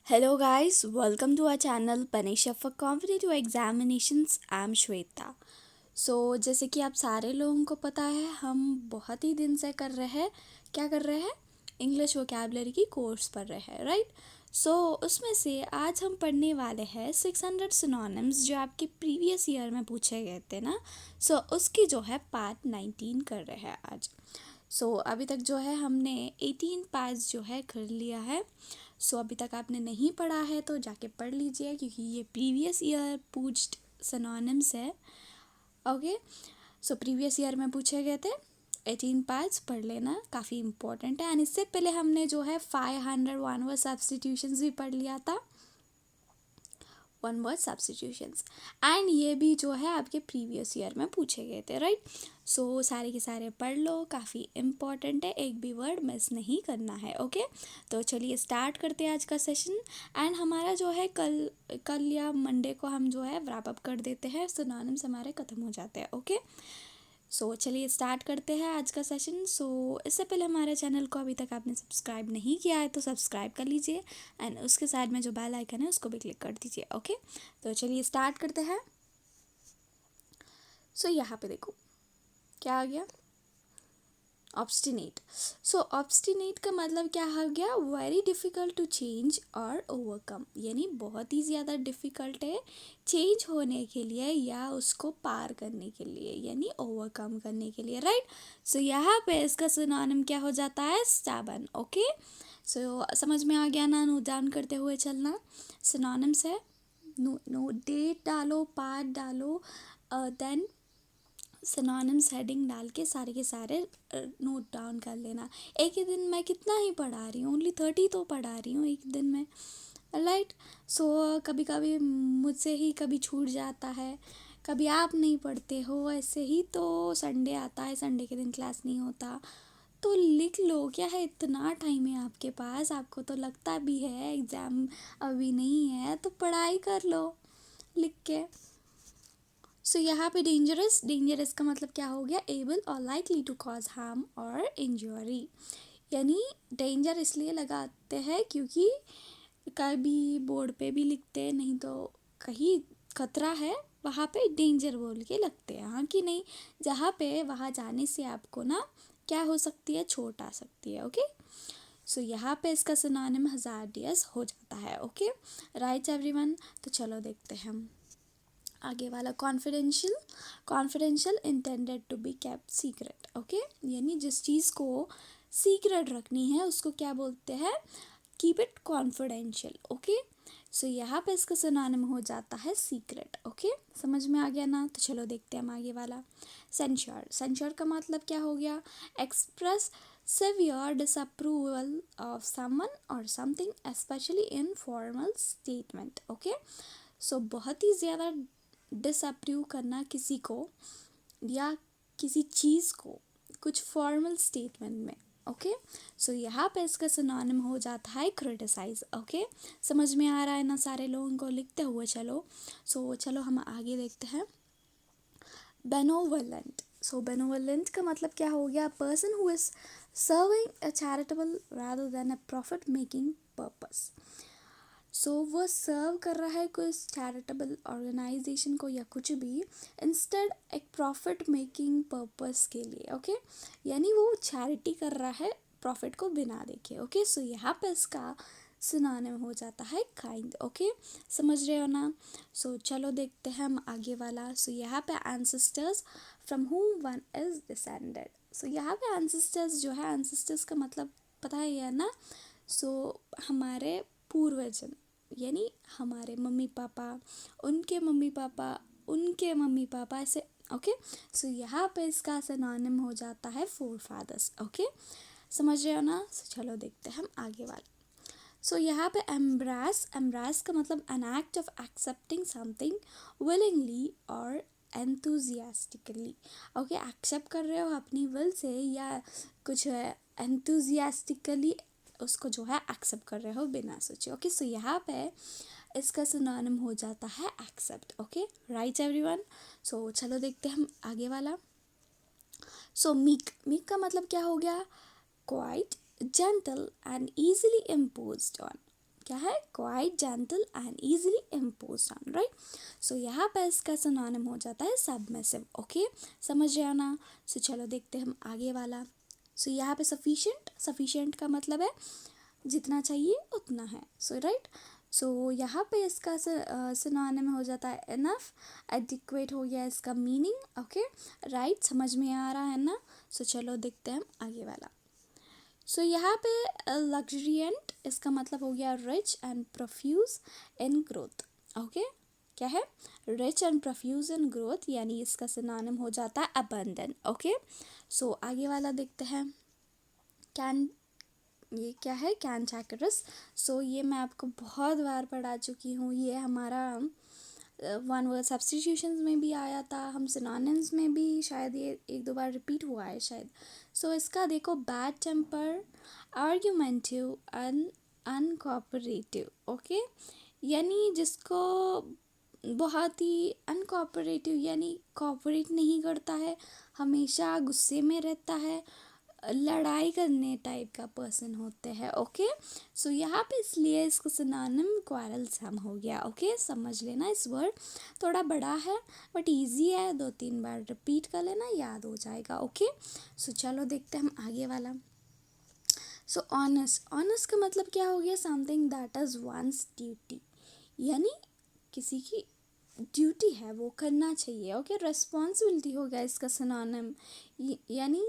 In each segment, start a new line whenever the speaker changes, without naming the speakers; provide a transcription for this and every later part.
Hello guys, welcome to our channel Panisha for Competitive Examinations. I am Shweta. जैसे कि आप सारे लोगों को पता है, हम बहुत ही दिन से कर रहे हैं, क्या कर रहे हैं, इंग्लिश वोकैबलरी की कोर्स पढ़ रहे हैं, राइट। उसमें से आज हम पढ़ने वाले हैं 600 सिनोनिम्स जो आपके प्रीवियस ईयर में पूछे गए थे ना। उसकी जो है पार्ट 19 कर रहे हैं आज। अभी तक जो है हमने 18 पार्ट्स जो है कर लिया है। अभी तक आपने नहीं पढ़ा है तो जाके पढ़ लीजिए, क्योंकि ये प्रीवियस ईयर पूच्ड सिनोनिम्स है। ओके, प्रीवियस ईयर में पूछे गए थे। 18 पार्ट्स पढ़ लेना, काफ़ी इंपॉर्टेंट है। एंड इससे पहले हमने जो है 500 वन वर्ड सब्स्टिट्यूशंस भी पढ़ लिया था, वन वर्ड सब्स्टिट्यूशंस। एंड ये भी जो है आपके प्रीवियस ईयर में पूछे गए थे, राइट। सारे के सारे पढ़ लो, काफ़ी इम्पॉर्टेंट है, एक भी वर्ड मिस नहीं करना है। ओके, तो चलिए स्टार्ट करते हैं आज का सेशन। एंड हमारा जो है कल या मंडे को हम जो है रैप अप कर देते हैं, सिनोनिम्स हमारे ख़त्म हो जाते हैं। ओके, चलिए स्टार्ट करते हैं आज का सेशन। इससे पहले हमारे चैनल को अभी तक आपने सब्सक्राइब नहीं किया है तो सब्सक्राइब कर लीजिए, एंड उसके साइड में जो बेल आइकन है उसको भी क्लिक कर दीजिए। ओके, तो चलिए स्टार्ट करते हैं। यहाँ पे देखो क्या आ गया, ऑब्स्टिनेट। ऑब्स्टिनेट का मतलब क्या हो गया, वेरी डिफ़िकल्ट टू चेंज और ओवरकम, यानी बहुत ही ज़्यादा डिफ़िकल्ट है चेंज होने के लिए या उसको पार करने के लिए, यानी ओवरकम करने के लिए, राइट। यहाँ पे इसका सिनोनिम क्या हो जाता है, स्टैबन। ओके, समझ में आ गया ना, नोट डाउन करते हुए चलना। सिनोनिम्स है, नो डेट डालो, पार्ट डालो, देन सिनोनिम्स हेडिंग डाल के सारे के सारे नोट डाउन कर लेना। एक ही दिन मैं कितना ही पढ़ा रही हूँ, ओनली 30 तो पढ़ा रही हूँ एक दिन में, राइट। कभी कभी मुझसे ही कभी छूट जाता है, कभी आप नहीं पढ़ते हो, ऐसे ही तो संडे आता है, संडे के दिन क्लास नहीं होता, तो लिख लो। क्या है, इतना टाइम है आपके पास, आपको तो लगता भी है एग्ज़ाम अभी नहीं है, तो पढ़ाई कर लो लिख के। यहाँ पे डेंजरस का मतलब क्या हो गया, एबल और लाइकली टू कॉज हार्म और इंजरी, यानी डेंजर इसलिए लगाते हैं क्योंकि कभी बोर्ड पे भी लिखते हैं, नहीं तो कहीं खतरा है वहाँ पे डेंजर बोल के लगते हैं, हाँ कि नहीं। जहाँ पे वहाँ जाने से आपको ना क्या हो सकती है, चोट आ सकती है। ओके, यहाँ पे इसका सिनोनिम हज़ार्डियस हो जाता है। Okay, right everyone. तो चलो देखते हैं हम आगे वाला, confidential intended to be kept secret. Okay, यानी जिस चीज़ को सीक्रेट रखनी है उसको क्या बोलते हैं, कीप इट कॉन्फिडेंशियल। ओके, यहाँ पे इसका सिनोनिम हो जाता है सीक्रेट। ओके, समझ में आ गया ना। तो चलो देखते हैं हम आगे वाला, सेंश्योर का मतलब क्या हो गया, express severe disapproval of someone or something, especially in formal statement. Okay, बहुत ही ज़्यादा डिसअप्रूव करना किसी को या किसी चीज़ को कुछ फॉर्मल स्टेटमेंट में। ओके, यहाँ पे इसका सिनोनिम हो जाता है क्रिटिसाइज। ओके, समझ में आ रहा है ना सारे लोगों को, लिखते हुए चलो। चलो हम आगे देखते हैं, बेनोवलेंट। बेनोवलेंट का मतलब क्या हो गया, person who is serving a charitable rather than a profit making purpose. वो सर्व कर रहा है कोई चैरिटेबल ऑर्गेनाइजेशन को या कुछ भी, इंस्टेड एक प्रॉफिट मेकिंग पर्पस के लिए। ओके, यानी वो चैरिटी कर रहा है प्रॉफिट को बिना देखे। ओके, यहाँ पे इसका सिनोनिम हो जाता है काइंड। ओके, समझ रहे हो ना। चलो देखते हैं हम आगे वाला। यहाँ पे ancestors from whom one is descended. यहाँ पे एंसेस्टर्स जो है, एंसेस्टर्स का मतलब पता ही है ना। हमारे पूर्वजन, यानी हमारे मम्मी पापा, उनके मम्मी पापा, उनके मम्मी पापा, ऐसे। ओके, यहाँ पे इसका सिनोनिम हो जाता है फोर फादर्स। ओके, समझ रहे हो ना। चलो देखते हैं हम आगे वाला। यहाँ पे एम्ब्रास का मतलब an act of accepting something willingly और एंथुजियास्टिकली। ओके, एक्सेप्ट कर रहे हो अपनी विल से या कुछ एंथुजियास्टिकली उसको जो है एक्सेप्ट कर रहे हो बिना सोचे। ओके, यहाँ पे इसका सिनोनिम हो जाता है एक्सेप्ट। Okay, right everyone. चलो देखते हैं हम आगे वाला। मीक का मतलब क्या हो गया, quite, gentle and easily imposed on, क्या है, quite, gentle and easily impose on, right. So यहाँ पे इसका सिनोनिम हो जाता है सबमिसिव। ओके, समझ रहे हो ना। सो चलो देखते हैं हम आगे वाला। सो यहाँ पे सफिशिएंट का मतलब है जितना चाहिए उतना है। सो राइट, सो यहाँ पे इसका सिनोनिम हो जाता है इनफ। एडिक्वेट हो गया इसका मीनिंग। ओके, राइट, समझ में आ रहा है ना। सो चलो देखते हैं हम आगे वाला। सो यहाँ पे लग्जरियंट इसका मतलब हो गया rich and profuse in growth. Okay, क्या है, rich and profuse in growth, यानी इसका सिनोनिम हो जाता है अबंडेंट। ओके, सो आगे वाला देखते हैं। कैन, ये क्या है, कैंचैकरस। सो ये मैं आपको बहुत बार पढ़ा चुकी हूँ। ये हमारा वन वर्ड सब्स्टिट्यूशंस में भी आया था, हम सिनोनिम्स में भी शायद ये एक दो बार रिपीट हुआ है शायद। सो इसका देखो, बैड टेम्पर, आर्ग्यूमेंटिव, अनकोऑपरेटिव। ओके, यानी जिसको बहुत ही अनकोऑपरेटिव यानी कोऑपरेट नहीं करता है, हमेशा गुस्से में रहता है, लड़ाई करने टाइप का पर्सन होते हैं। ओके, सो यहाँ पे इसलिए इसका सिनोनिम क्वारलसम हो गया। ओके, समझ लेना, इस वर्ड थोड़ा बड़ा है बट इजी है, 2-3 बार रिपीट कर लेना, याद हो जाएगा। ओके, सो चलो देखते हैं हम आगे वाला। सो ऑनेस्ट का मतलब क्या हो गया, something that is once duty, यानी किसी की ड्यूटी है वो करना चाहिए। ओके, रिस्पॉन्सिबिलिटी हो गया इसका सिनोनिम। यानी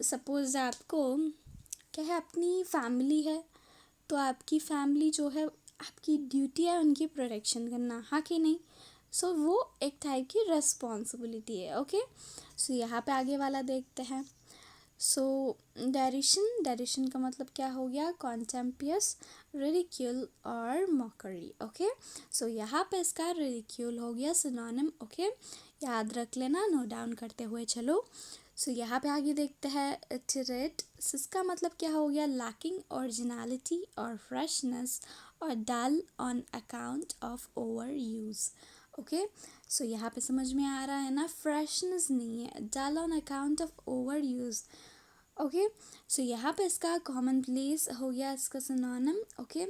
सपोज आपको क्या है, अपनी फैमिली है, तो आपकी फैमिली जो है, आपकी ड्यूटी है उनकी प्रोटेक्शन करना, हाँ कि नहीं। सो वो एक टाइप की रिस्पॉन्सिबिलिटी है। ओके, सो यहाँ पे आगे वाला देखते हैं। सो डेरिशन का मतलब क्या हो गया, कॉन्टेम्पियस, रिडिक्यूल और मॉकरी। ओके, सो यहाँ पे इसका रिडिक्यूल हो गया सिनोनिम। ओके, याद रख लेना, नोट डाउन करते हुए चलो। सो यहाँ पे आगे देखते हैं इटरेट। इसका मतलब क्या हो गया, लैकिंग ओरिजिनलिटी और फ्रेशनेस और dull on account of over use. Okay, so यहाँ पे समझ में आ रहा है ना, फ्रेशनेस नहीं है, dull on account of over use. Okay, so यहाँ पे इसका कॉमन प्लेस हो गया इसका सिनोनिम। ओके,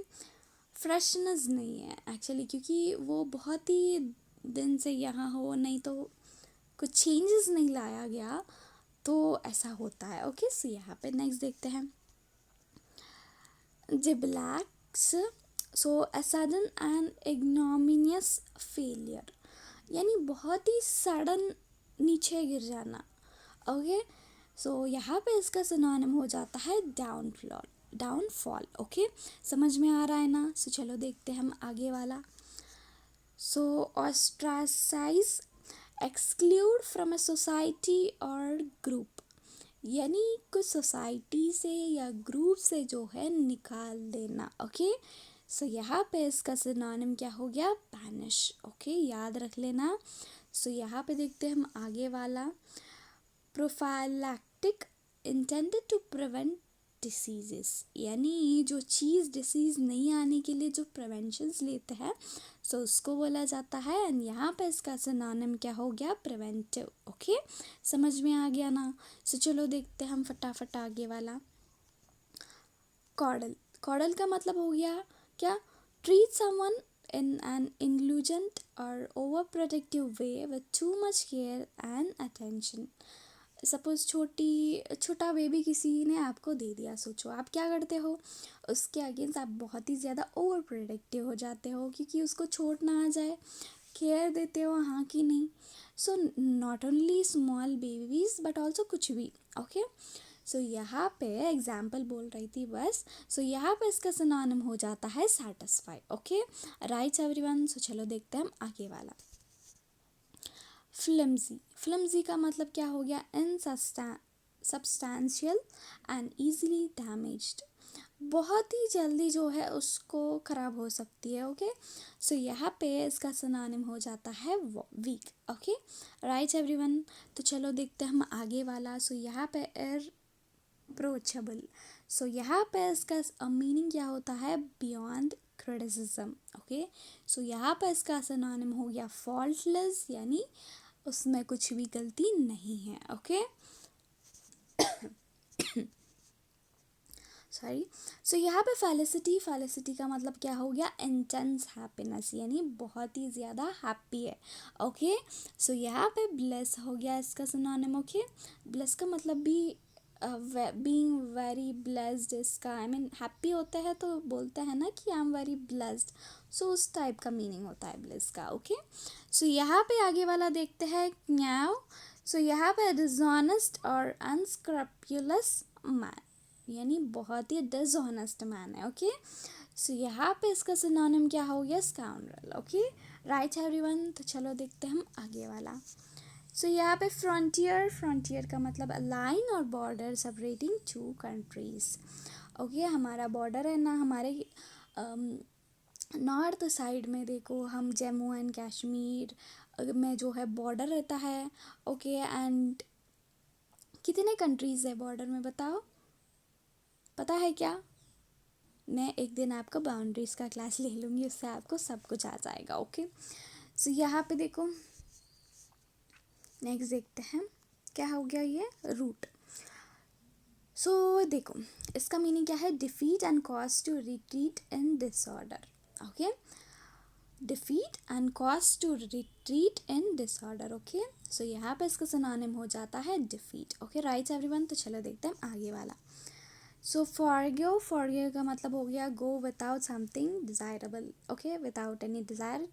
फ्रेशनेस नहीं है एक्चुअली, क्योंकि वो बहुत ही दिन से यहाँ हो, नहीं तो कुछ चेंजेस नहीं लाया गया, तो ऐसा होता है। ओके, सो यहाँ पे नेक्स्ट देखते हैं जिब्लैक्स। सो अ सडन एंड इग्नोमिनियस फेलियर, यानी बहुत ही सडन नीचे गिर जाना। ओके, सो यहाँ पे इसका सिनोनिम हो जाता है डाउनफॉल। ओके, समझ में आ रहा है ना। सो चलो देखते हैं हम आगे वाला। So ostracise, exclude from a society और ग्रुप, यानी कुछ सोसाइटी से या ग्रुप से जो है निकाल देना। ओके, सो यहाँ पे इसका सिनोनिम क्या हो गया, बैनिश। ओके, याद रख लेना। सो यहाँ पे देखते हैं हम आगे वाला। Prophylactic, intended to prevent diseases, यानी जो चीज़ डिसीज़ नहीं आने के लिए जो प्रिवेंशंस लेते हैं, सो उसको बोला जाता है। एंड यहाँ पे इसका सिनोनिम क्या हो गया, प्रिवेंटिव। ओके, समझ में आ गया ना। सो चलो देखते हैं हम फटाफट आगे वाला। कॉडल का मतलब हो गया क्या, treat someone in an negligent or overprotective way with too much care and attention. Suppose छोटा बेबी किसी ने आपको दे दिया, सोचो आप क्या करते हो, उसके अगेंस्ट आप बहुत ही ज़्यादा ओवर प्रोटेक्टिव हो जाते हो, क्योंकि उसको छोड़ ना आ जाए, केयर देते हो, हाँ कि नहीं। So not only small babies but also कुछ भी। ओके, सो यहाँ पे एग्जाम्पल बोल रही थी बस। सो यहाँ पे इसका सिनोनिम हो जाता है satisfy. Okay, right everyone. So चलो देखते हैं हम आगे वाला। फ्लिमजी का मतलब क्या हो गया, इनसब्सटेंशियल एंड ईजिली डैमेज्ड, बहुत ही जल्दी जो है उसको ख़राब हो सकती है। ओके, सो यहाँ पे इसका सिनोनिम हो जाता है वीक। Okay, right everyone. तो चलो देखते हैं हम आगे वाला। सो यहाँ पे अप्रोचेबल, सो यहाँ पे इसका मीनिंग क्या होता है, बियॉन्ड क्रिटिसिज्म। ओके, सो यहाँ पे इसका सिनोनिम हो गया फॉल्टलेस, यानी उसमें कुछ भी गलती नहीं है। Okay, sorry. सो यहाँ पे फेलिसिटी का मतलब क्या हो गया, इंटेंस हैप्पीनेस, यानी बहुत ही ज़्यादा हैप्पी है। ओके, सो यहाँ पे ब्लेस हो गया इसका सिनोनिम। ओके, ब्लेस का मतलब भी बीइंग वेरी ब्लेस्ड, इसका आई मीन हैप्पी होता है तो बोलते हैं ना कि आई एम वेरी ब्लेस्ड, सो उस टाइप का मीनिंग होता है ब्लेस का। ओके, सो यहाँ पे आगे वाला देखते हैं न्याव। सो यहाँ पे डिसऑनेस्ट और अनस्क्रप्युलस मैन, यानी बहुत ही डिसऑनेस्ट मैन है। ओके, सो यहाँ पे इसका सिनोनिम क्या हो गया, स्काउंड्रल। Okay, right everyone. तो चलो देखते हैं हम आगे वाला। सो यहाँ पे फ्रंटियर का मतलब अ लाइन और border separating two countries. Okay, हमारा बॉर्डर है ना, हमारे नॉर्थ साइड में देखो, हम जम्मू एंड कश्मीर में जो है बॉर्डर रहता है। ओके, एंड कितने कंट्रीज़ है बॉर्डर में बताओ, पता है क्या? मैं एक दिन आपको बाउंड्रीज़ का क्लास ले लूँगी, उससे आपको सब कुछ आ जाएगा। ओके, सो यहाँ पे देखो, नेक्स्ट देखते हैं क्या हो गया, ये रूट। सो देखो, इसका मीनिंग क्या है, defeat and cause to retreat in disorder. Okay, defeat and cause to retreat in disorder. Okay, so यहाँ पे इसका सिनोनिम हो जाता है डिफीट। Okay, right everyone. तो चलो देखते हैं आगे वाला। सो फॉरगिव का मतलब हो गया go without something desirable. Okay, without any desire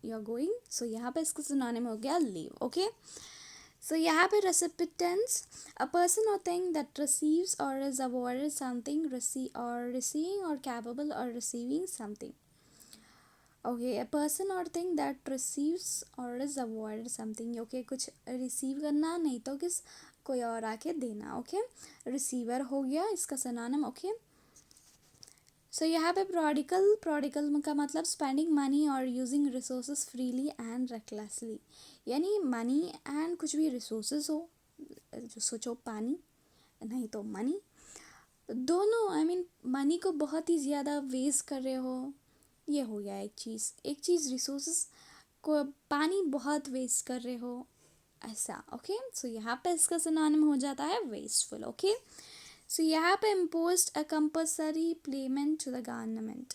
you are going, so यहाँ पे इसका सिनोनिम हो गया लीव। ओके, सो यहाँ पे रेसिपिटेंस, अ पर्सन और थिंग दैट रिसीव्स और इज अवॉर्डेड समथिंग, रिसीविंग और कैपेबल और receiving something. Okay, a person और थिंग दैट रिसीव्स और इज अवॉर्डेड समथिंग। ओके, कुछ रिसीव करना, नहीं तो किस कोई और आके देना। ओके, रिसीवर हो गया इसका सिनोनिम। ओके, सो यहाँ पे प्रोडिकल का मतलब स्पेंडिंग मनी और using resources freely and recklessly, यानी मनी एंड कुछ भी रिसोर्सेज हो, जो सोचो पानी नहीं तो मनी, दोनों आई मीन मनी को बहुत ही ज़्यादा वेस्ट कर रहे हो, ये हो गया एक चीज़ रिसोर्सेज को पानी बहुत वेस्ट कर रहे हो, ऐसा। ओके, सो यहाँ पे इसका सिनोनिम हो जाता है वेस्टफुल। ओके, सो यहाँ पे imposed a compulsory payment to the government,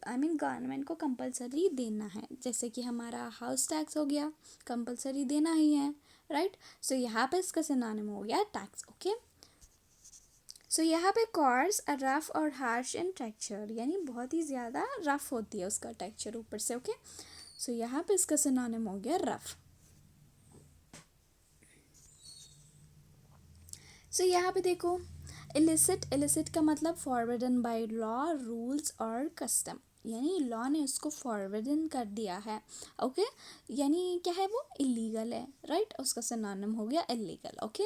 I mean government को कंपल्सरी देना है, जैसे कि हमारा हाउस टैक्स हो गया, कंपल्सरी देना ही है, राइट। सो यहाँ पे इसका सिनोनिम हो गया टैक्स। ओके, सो यहाँ पे कॉर्स अ रफ और हार्श इन टेक्सचर, यानी बहुत ही ज़्यादा रफ होती है उसका टेक्सचर ऊपर से। ओके, सो यहाँ पे इसका सिनोनिम हो गया रफ। सो यहाँ पे देखो, इलिसिट का मतलब फॉरवर्डन बाय लॉ, रूल्स और कस्टम, यानी लॉ ने उसको फॉरवर्डन कर दिया है। ओके, यानी क्या है, वो इलीगल है, राइट। उसका सिनोनिम हो गया इलीगल। ओके,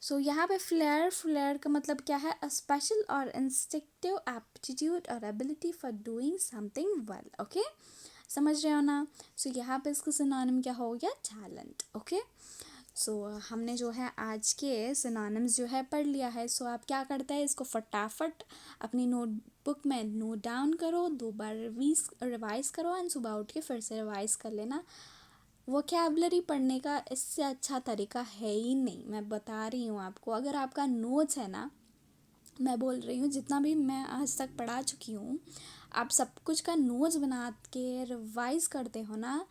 सो यहाँ पे फ्लेयर का मतलब क्या है, अ स्पेशल और इंस्टिंक्टिव एप्टीट्यूड और ability for doing something well. Okay, समझ रहे हो ना। सो यहाँ पे इसका सिनोनिम क्या हो गया, टैलेंट। ओके, सो हमने जो है आज के सिनोनिम्स जो है पढ़ लिया है। सो आप क्या करते हैं, इसको फटाफट अपनी नोटबुक में नोट डाउन करो, 2 बार रिवाइज करो एंड सुबह उठ के फिर से रिवाइज कर लेना। वोकैबलरी पढ़ने का इससे अच्छा तरीका है ही नहीं, मैं बता रही हूँ आपको। अगर आपका नोट्स है ना, मैं बोल रही हूँ जितना भी मैं आज तक पढ़ा चुकी हूँ, आप सब कुछ का नोट्स बना के रिवाइज करते हो ना,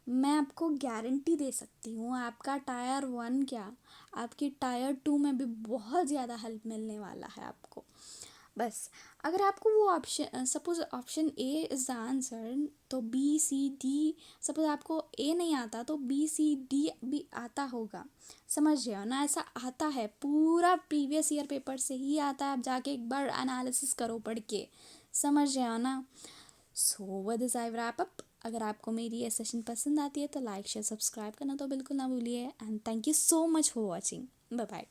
मैं आपको गारंटी दे सकती हूँ आपका टायर 1 क्या, आपकी टायर 2 में भी बहुत ज़्यादा हेल्प मिलने वाला है आपको। बस अगर आपको वो option, suppose option A is the answer, तो बी सी डी, सपोज आपको ए नहीं आता तो बी सी डी भी आता होगा, समझ रहे हो ना। ऐसा आता है, पूरा प्रीवियस ईयर पेपर से ही आता है, आप जाके एक बार एनालिसिस करो पढ़ के, समझ रहे हो ना। So with this I wrap up. अगर आपको मेरी ये सेशन पसंद आती है तो लाइक शेयर सब्सक्राइब करना तो बिल्कुल ना भूलिए, and thank you so much for watching. Bye bye.